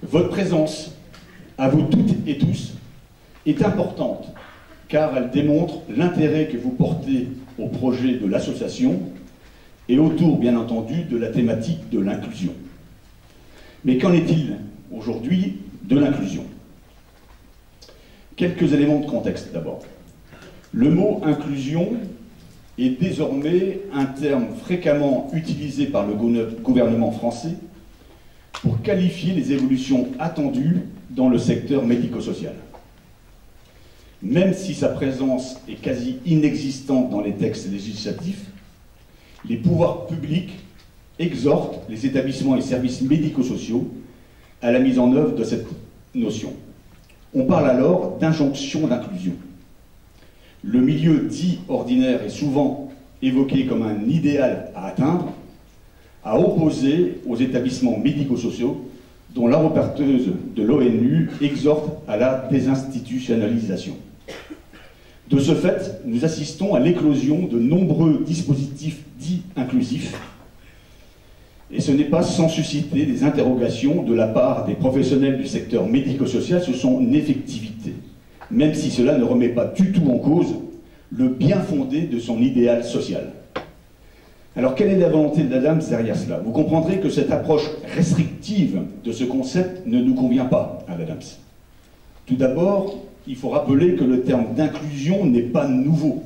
Votre présence, à vous toutes et tous, est importante, car elle démontre l'intérêt que vous portez au projet de l'association et autour, bien entendu, de la thématique de l'inclusion. Mais qu'en est-il aujourd'hui de l'inclusion? Quelques éléments de contexte d'abord. Le mot inclusion est désormais un terme fréquemment utilisé par le gouvernement français pour qualifier les évolutions attendues dans le secteur médico-social. Même si sa présence est quasi inexistante dans les textes législatifs, les pouvoirs publics exhortent les établissements et services médico-sociaux à la mise en œuvre de cette notion. On parle alors d'injonction d'inclusion. Le milieu dit ordinaire est souvent évoqué comme un idéal à atteindre, à opposer aux établissements médico-sociaux dont la rapporteuse de l'ONU exhorte à la désinstitutionnalisation. De ce fait, nous assistons à l'éclosion de nombreux dispositifs dits inclusifs, et ce n'est pas sans susciter des interrogations de la part des professionnels du secteur médico-social sur son effectivité, même si cela ne remet pas du tout en cause le bien fondé de son idéal social. Alors, quelle est la volonté de l'ADAMS derrière cela? Vous comprendrez que cette approche restrictive de ce concept ne nous convient pas à l'ADAMS. Tout d'abord, il faut rappeler que le terme d'inclusion n'est pas nouveau.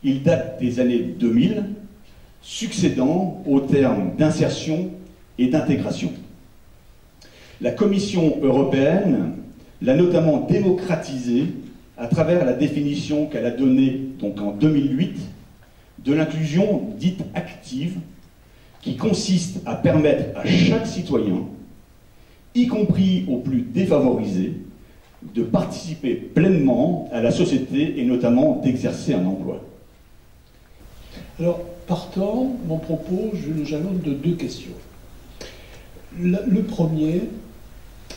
Il date des années 2000, succédant au terme d'insertion et d'intégration. La Commission européenne l'a notamment démocratisé à travers la définition qu'elle a donnée donc en 2008 de l'inclusion dite active, qui consiste à permettre à chaque citoyen, y compris aux plus défavorisés, de participer pleinement à la société et notamment d'exercer un emploi. Alors, partant, mon propos, je le jalonne de deux questions. Le premier,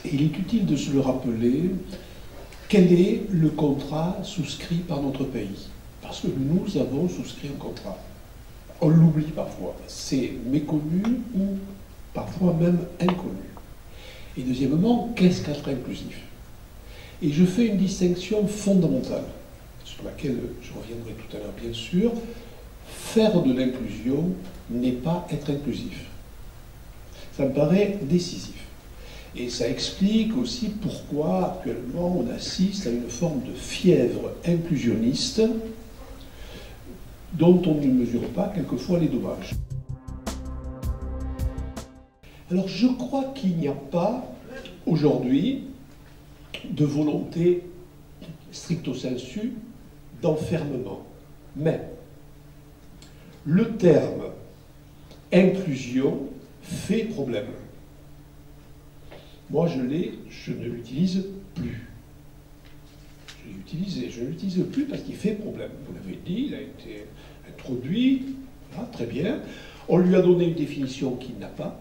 il est utile de se le rappeler, quel est le contrat souscrit par notre pays? Parce que nous avons souscrit un contrat. On l'oublie parfois. C'est méconnu ou parfois même inconnu. Et deuxièmement, qu'est-ce qu'être inclusif? Et je fais une distinction fondamentale, sur laquelle je reviendrai tout à l'heure bien sûr. Faire de l'inclusion n'est pas être inclusif. Ça me paraît décisif. Et ça explique aussi pourquoi actuellement on assiste à une forme de fièvre inclusionniste dont on ne mesure pas quelquefois les dommages. Alors je crois qu'il n'y a pas aujourd'hui de volonté stricto sensu d'enfermement. Mais le terme inclusion fait problème. Moi je ne l'utilise plus. Je l'ai utilisé, je ne l'utilise plus parce qu'il fait problème. Vous l'avez dit, il a été introduit, voilà, très bien. On lui a donné une définition qu'il n'a pas.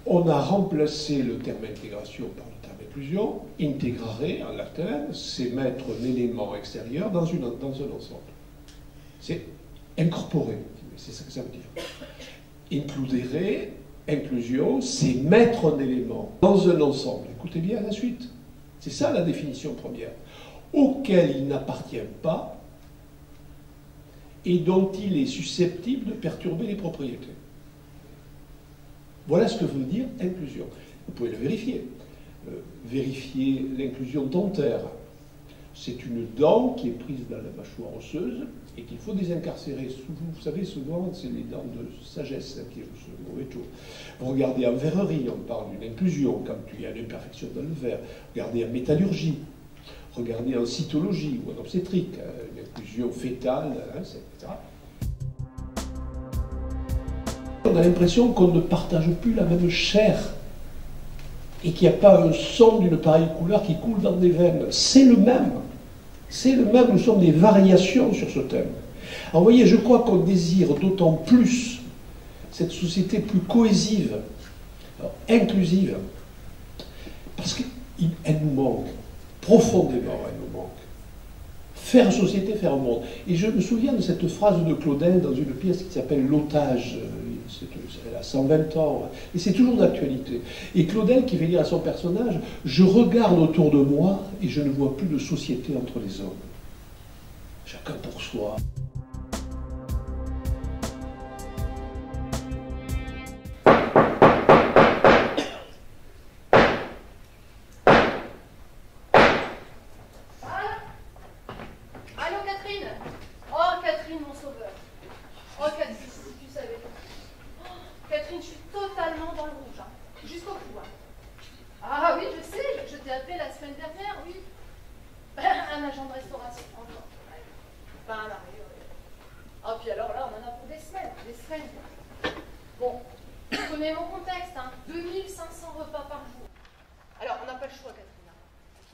On a remplacé le terme intégration par le terme inclusion. Integrare, en latin, c'est mettre un élément extérieur dans un ensemble. C'est incorporer, c'est ça que ça veut dire. Includere, inclusion, c'est mettre un élément dans un ensemble. Écoutez bien la suite. C'est ça la définition première. Auquel il n'appartient pas et dont il est susceptible de perturber les propriétés. Voilà ce que veut dire inclusion. Vous pouvez le vérifier. Vérifier l'inclusion dentaire. C'est une dent qui est prise dans la mâchoire osseuse et qu'il faut désincarcérer. Vous savez, souvent, c'est les dents de sagesse qui est ce mauvais tour. Vous regardez en verrerie, on parle d'une inclusion quand il y a une imperfection dans le verre. Regardez en métallurgie. Regardez en cytologie ou en obstétrique, une inclusion fétale, etc. On a l'impression qu'on ne partage plus la même chair et qu'il n'y a pas un sang d'une pareille couleur qui coule dans des veines. C'est le même. C'est le même, nous sommes des variations sur ce thème. Alors vous voyez, je crois qu'on désire d'autant plus cette société plus cohésive, inclusive, parce qu'elle nous manque, profondément elle nous manque. Faire société, faire monde. Et je me souviens de cette phrase de Claudel dans une pièce qui s'appelle L'Otage, Elle a 120 ans, et c'est toujours d'actualité. Et Claudel, qui fait dire à son personnage, je regarde autour de moi et je ne vois plus de société entre les hommes. Chacun pour soi. Allô Catherine? Oh Catherine, mon sauveur. Oh Catherine, si tu savais. Oh, Catherine, je suis totalement dans le rouge, hein. Jusqu'au cou. Hein. Ah oui, je sais, je t'ai appelé la semaine dernière, oui. Un agent de restauration, encore. Ouais. Ben là, oui. Ah puis alors là, on en a pour des semaines, des semaines. Bon, tu connais mon contexte, hein. 2500 repas par jour. Alors, on n'a pas le choix, Catherine.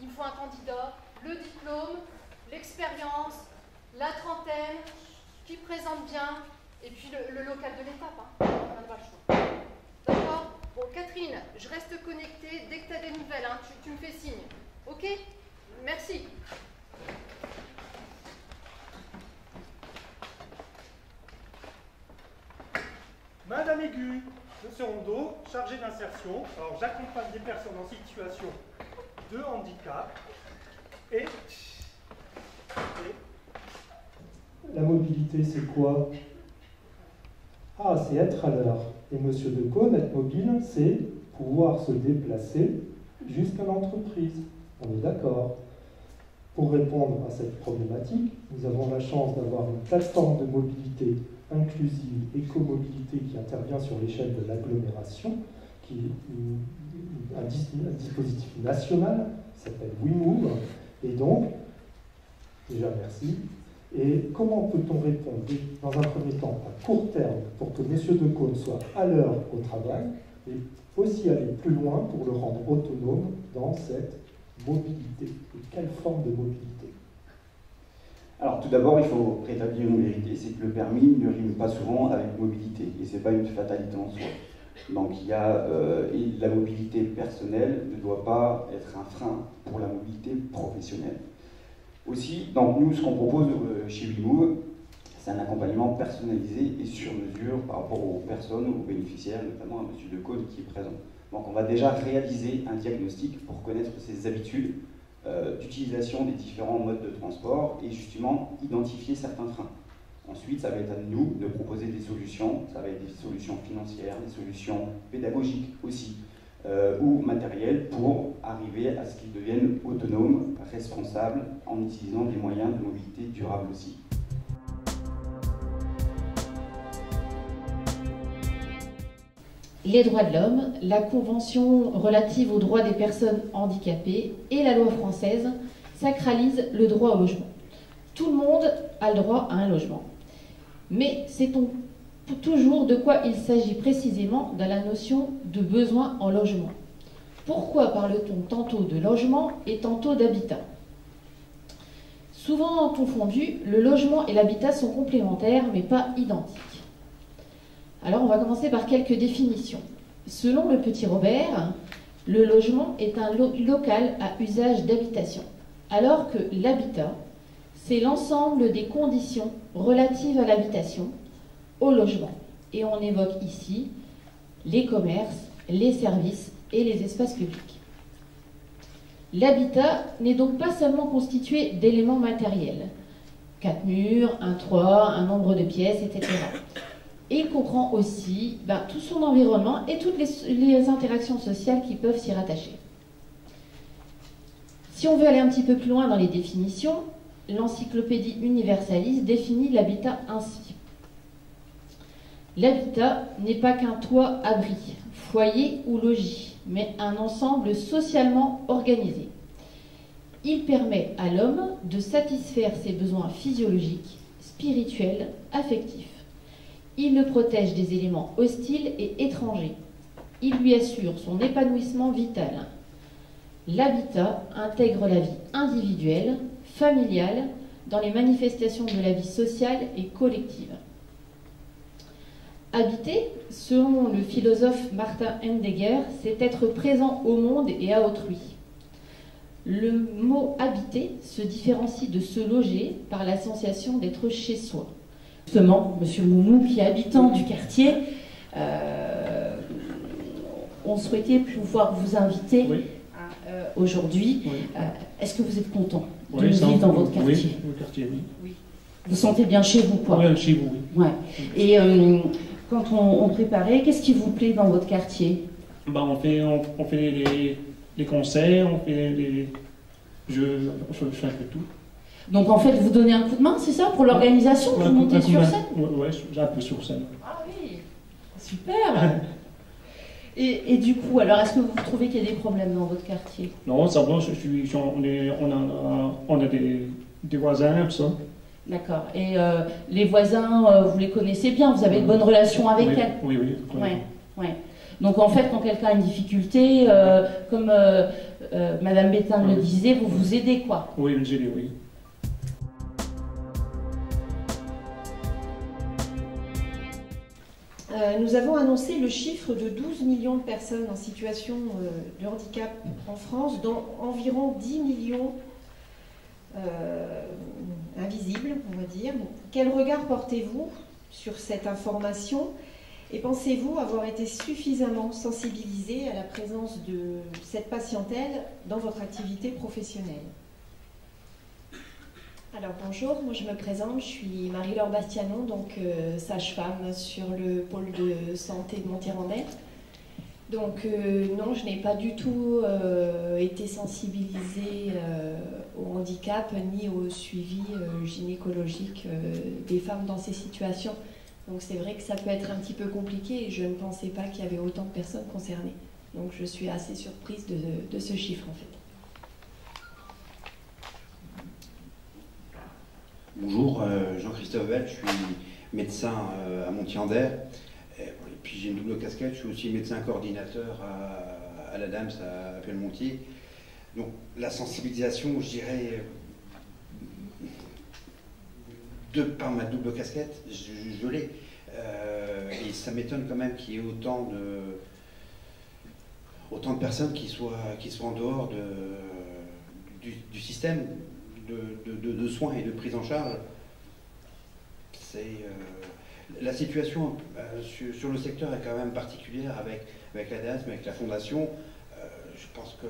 Il me faut un candidat, le diplôme, l'expérience, la trentaine, qui présente bien, et puis le local de l'étape. Hein. On n'a pas le choix. D'accord? Bon, Catherine, je reste connectée. Dès que tu as des nouvelles, hein, tu me fais signe. Ok? Merci. Madame Aigu, Monsieur Rondeau, chargé d'insertion. Alors, j'accompagne des personnes en situation de handicap et... La mobilité, c'est quoi? Ah, c'est être à l'heure. Et Monsieur Decaune, être mobile, c'est pouvoir se déplacer jusqu'à l'entreprise. On est d'accord. Pour répondre à cette problématique, nous avons la chance d'avoir une plateforme de mobilité inclusive, écomobilité, qui intervient sur l'échelle de l'agglomération, qui est un dispositif national, qui s'appelle WeMove. Et donc, déjà merci. Et comment peut-on répondre, dans un premier temps, à court terme, pour que M. Decaune soit à l'heure au travail, et aussi aller plus loin pour le rendre autonome dans cette mobilité? Et quelle forme de mobilité? Alors tout d'abord, il faut rétablir une vérité, c'est que le permis ne rime pas souvent avec mobilité, et ce n'est pas une fatalité en soi. Donc il y a, et la mobilité personnelle ne doit pas être un frein pour la mobilité professionnelle. Aussi, donc nous, ce qu'on propose chez WeMove, c'est un accompagnement personnalisé et sur mesure par rapport aux personnes, aux bénéficiaires, notamment à M. Decaune qui est présent. Donc on va déjà réaliser un diagnostic pour connaître ses habitudes d'utilisation des différents modes de transport et justement identifier certains freins. Ensuite, ça va être à nous de proposer des solutions, ça va être des solutions financières, des solutions pédagogiques aussi, ou matérielles pour arriver à ce qu'ils deviennent autonomes, responsables, en utilisant des moyens de mobilité durable aussi. Les droits de l'homme, la Convention relative aux droits des personnes handicapées et la loi française sacralisent le droit au logement. Tout le monde a le droit à un logement. Mais sait-on toujours de quoi il s'agit précisément dans la notion de besoin en logement? Pourquoi parle-t-on tantôt de logement et tantôt d'habitat? Souvent confondu, le logement et l'habitat sont complémentaires mais pas identiques. Alors on va commencer par quelques définitions. Selon le petit Robert, le logement est un local à usage d'habitation, alors que l'habitat, c'est l'ensemble des conditions relatives à l'habitation, au logement. Et on évoque ici les commerces, les services et les espaces publics. L'habitat n'est donc pas seulement constitué d'éléments matériels, 4 murs, un toit, un nombre de pièces, etc. Et il comprend aussi tout son environnement et toutes les interactions sociales qui peuvent s'y rattacher. Si on veut aller un petit peu plus loin dans les définitions, l'Encyclopédie Universalis définit l'habitat ainsi. L'habitat n'est pas qu'un toit-abri, foyer ou logis, mais un ensemble socialement organisé. Il permet à l'homme de satisfaire ses besoins physiologiques, spirituels, affectifs. Il le protège des éléments hostiles et étrangers. Il lui assure son épanouissement vital. L'habitat intègre la vie individuelle, familiale, dans les manifestations de la vie sociale et collective. Habiter, selon le philosophe Martin Heidegger, c'est être présent au monde et à autrui. Le mot habiter se différencie de se loger par la sensation d'être chez soi. Justement, Monsieur Moumou, qui est habitant du quartier, On souhaitait pouvoir vous inviter aujourd'hui. Oui. Est-ce que vous êtes content de Oui, vivre dans votre quartier? Oui, le quartier, oui. Vous sentez bien chez vous, quoi? Oui, chez vous, oui. Ouais. Et quand on préparait, qu'est-ce qui vous plaît dans votre quartier? Bah, on fait les concerts, on fait les jeux, on fait un peu tout. Donc en fait, vous donnez un coup de main, c'est ça, pour l'organisation? Vous montez sur scène? Oui, un peu sur scène. Ah oui, super. Et du coup, alors, est-ce que vous trouvez qu'il y a des problèmes dans votre quartier? Non, ça va, on a des voisins, tout ça. D'accord. Et les voisins, vous les connaissez bien, vous avez de bonnes relations avec elles? Oui. Ouais. Donc en fait, quand quelqu'un a une difficulté, comme Madame Bétain le disait, vous vous aidez, quoi? Oui, nous aidez, oui. Nous avons annoncé le chiffre de 12 millions de personnes en situation de handicap en France, dont environ 10 millions invisibles, on va dire. Quel regard portez-vous sur cette information et pensez-vous avoir été suffisamment sensibilisé à la présence de cette patientèle dans votre activité professionnelle? Alors bonjour, moi je me présente, je suis Marie-Laure Bastianon, donc sage-femme sur le pôle de santé de Montirandais. Donc non, je n'ai pas du tout été sensibilisée au handicap ni au suivi gynécologique des femmes dans ces situations. Donc c'est vrai que ça peut être un petit peu compliqué et je ne pensais pas qu'il y avait autant de personnes concernées. Donc je suis assez surprise de ce chiffre en fait. Bonjour, Jean-Christophe Bell, je suis médecin à Montier-en-Der. Et puis j'ai une double casquette, je suis aussi médecin coordinateur à la DAMS à Pelmontier. Donc la sensibilisation, je dirais, de par ma double casquette, je l'ai. Et ça m'étonne quand même qu'il y ait autant de personnes qui soient en dehors du système de soins et de prise en charge. La situation sur le secteur est quand même particulière avec la DASM, avec la Fondation. Je pense que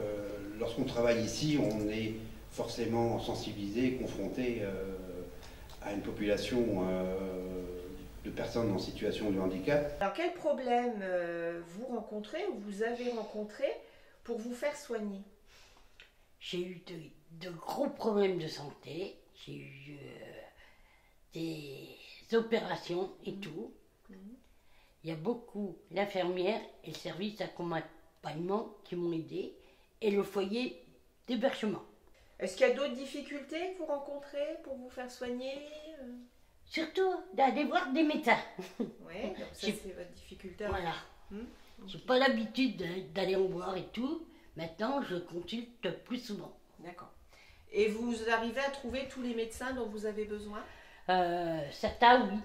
lorsqu'on travaille ici, on est forcément sensibilisé, confronté à une population de personnes en situation de handicap. Alors quel problème vous rencontrez ou vous avez rencontré pour vous faire soigner? J'ai eu de gros problèmes de santé, j'ai eu des opérations et tout. Il y a beaucoup l'infirmière et le service d'accompagnement qui m'ont aidé et le foyer d'hébergement. Est-ce qu'il y a d'autres difficultés que vous rencontrez pour vous faire soigner? Surtout d'aller voir des médecins. Oui, donc ça c'est votre difficulté. Voilà. J'ai pas l'habitude d'aller en voir et tout. Maintenant, je consulte plus souvent. D'accord. Et vous arrivez à trouver tous les médecins dont vous avez besoin? Certains, oui.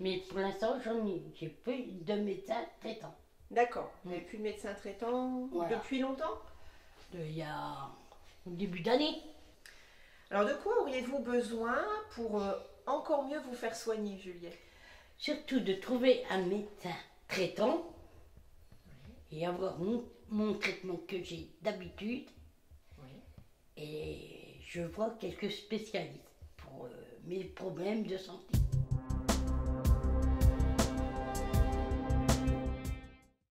Mais pour l'instant, j'ai peu de médecins traitants. D'accord. Vous n'avez plus de médecin traitant depuis longtemps? Il y a au début d'année. Alors, de quoi auriez-vous besoin pour encore mieux vous faire soigner, Juliette? Surtout de trouver un médecin traitant et avoir mon traitement que j'ai d'habitude. Et je vois quelques spécialistes pour mes problèmes de santé.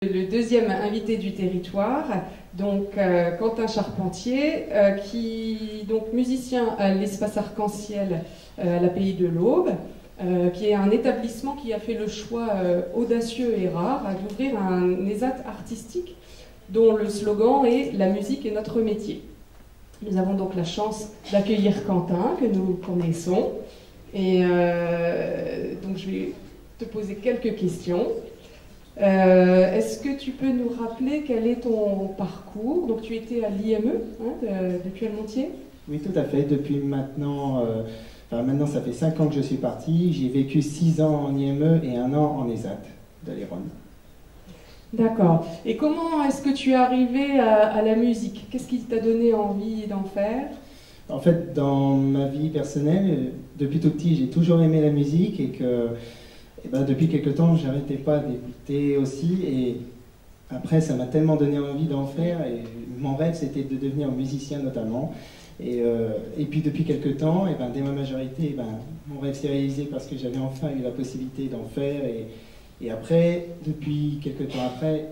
Le deuxième invité du territoire, donc Quentin Charpentier, qui donc musicien à l'Espace Arc-en-Ciel à la Pays de l'Aube, qui est un établissement qui a fait le choix audacieux et rare d'ouvrir un ESAT artistique dont le slogan est « La musique est notre métier ». Nous avons donc la chance d'accueillir Quentin, que nous connaissons. Et donc je vais te poser quelques questions. Est-ce que tu peux nous rappeler quel est ton parcours? Donc tu étais à l'IME depuis Pelmontier? Oui, tout à fait. Depuis maintenant, maintenant ça fait 5 ans que je suis parti. J'ai vécu 6 ans en IME et 1 an en ESAT de l'Hérault. D'accord. Et comment est-ce que tu es arrivé à la musique? Qu'est-ce qui t'a donné envie d'en faire? En fait, dans ma vie personnelle, depuis tout petit, j'ai toujours aimé la musique et que Et ben, depuis quelque temps, j'arrêtais pas d'écouter aussi, et après, ça m'a tellement donné envie d'en faire, et mon rêve, c'était de devenir musicien notamment. Et puis depuis quelque temps, et ben, dès ma majorité, et ben, mon rêve s'est réalisé parce que j'avais enfin eu la possibilité d'en faire. Et après, depuis quelque temps après,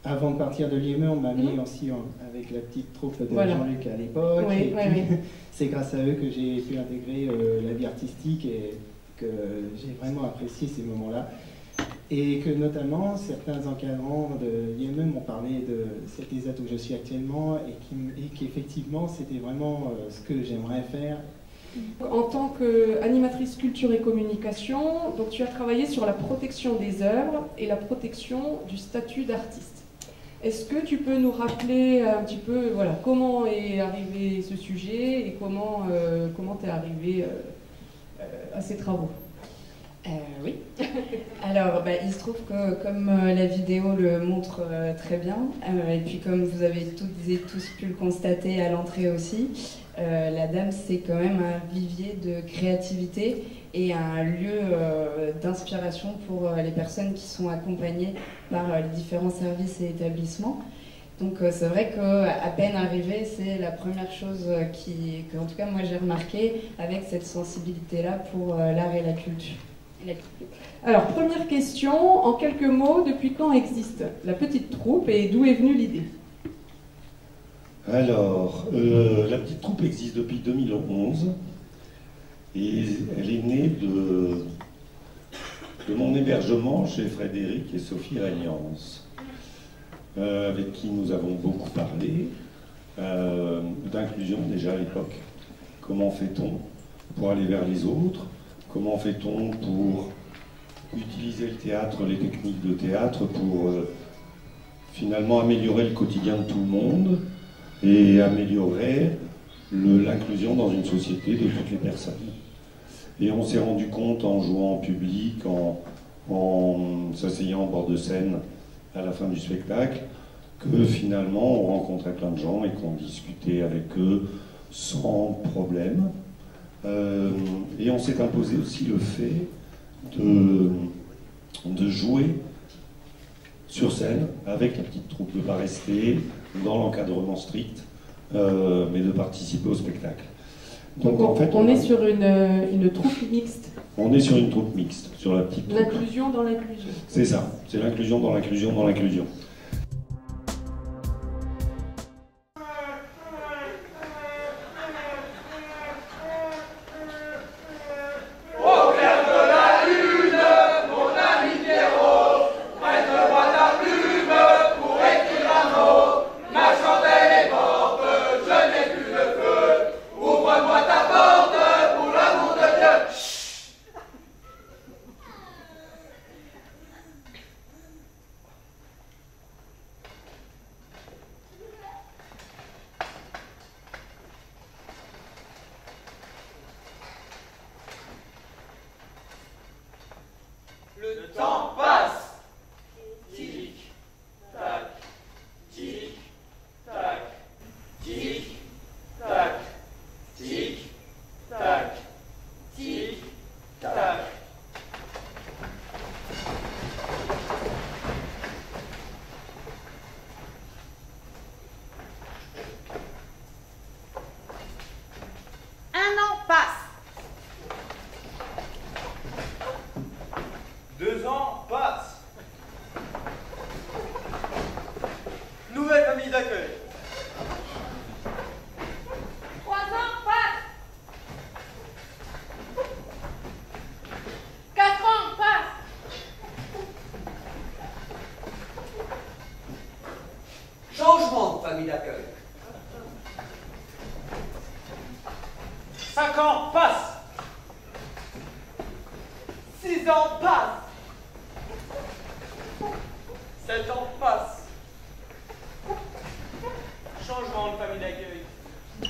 avant de partir de l'IME, on m'a mis aussi avec la petite troupe de Jean-Luc à l'époque. Oui, c'est grâce à eux que j'ai pu intégrer la vie artistique et que j'ai vraiment apprécié ces moments-là. Et que notamment, certains encadrants de l'IME m'ont parlé de cette ESAT où je suis actuellement et qu'effectivement, c'était vraiment ce que j'aimerais faire. En tant qu'animatrice culture et communication, donc tu as travaillé sur la protection des œuvres et la protection du statut d'artiste. Est-ce que tu peux nous rappeler un petit peu comment est arrivé ce sujet et comment tu es arrivé à ces travaux? Oui. Alors, il se trouve que comme la vidéo le montre très bien, et puis comme vous avez toutes et tous pu le constater à l'entrée aussi, la Dame, c'est quand même un vivier de créativité et un lieu d'inspiration pour les personnes qui sont accompagnées par les différents services et établissements. Donc c'est vrai qu'à peine arrivé, c'est la première chose que, en tout cas, moi j'ai remarqué avec cette sensibilité-là pour l'art et la culture. Alors, première question, en quelques mots, depuis quand existe la petite troupe et d'où est venue l'idée? Alors, la petite troupe existe depuis 2011 et elle est née de mon hébergement chez Frédéric et Sophie Régnance, avec qui nous avons beaucoup parlé d'inclusion déjà à l'époque. Comment fait-on pour aller vers les autres? Comment fait-on pour utiliser le théâtre, les techniques de théâtre pour finalement améliorer le quotidien de tout le monde et améliorer l'inclusion dans une société de toutes les personnes. Et on s'est rendu compte en jouant en public, en s'asseyant au bord de scène à la fin du spectacle, que finalement on rencontrait plein de gens et qu'on discutait avec eux sans problème. Et on s'est imposé aussi le fait de jouer sur scène avec la petite troupe, de ne pas rester dans l'encadrement strict, mais de participer au spectacle. Donc en fait, on est sur une troupe mixte. On est sur une troupe mixte, sur la petite troupe. L'inclusion dans l'inclusion. C'est ça, c'est l'inclusion dans l'inclusion dans l'inclusion. Le temps passe. Tic, tac, tic, tac, tic, tac, tic, tac, tic, tac. Un an passe. 2 ans passent. Nouvelle famille d'accueil. 3 ans passent. 4 ans passent. Changement de famille d'accueil. 5 ans passent. 6 ans passent. 7 ans passent. Changement de famille d'accueil. 8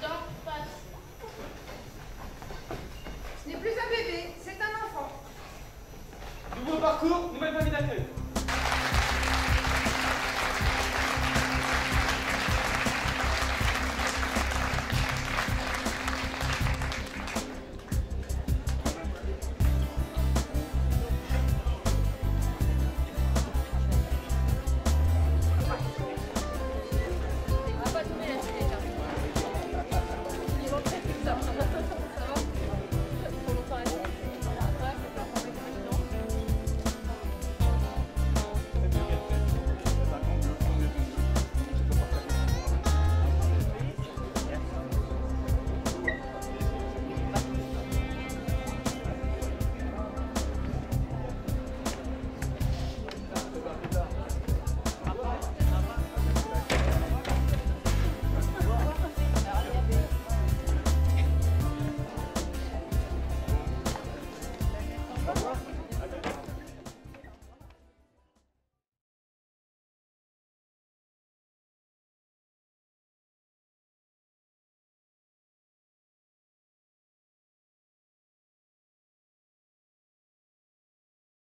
ans passent. Ce n'est plus un bébé, c'est un enfant. Nouveau parcours, nouvelle famille d'accueil.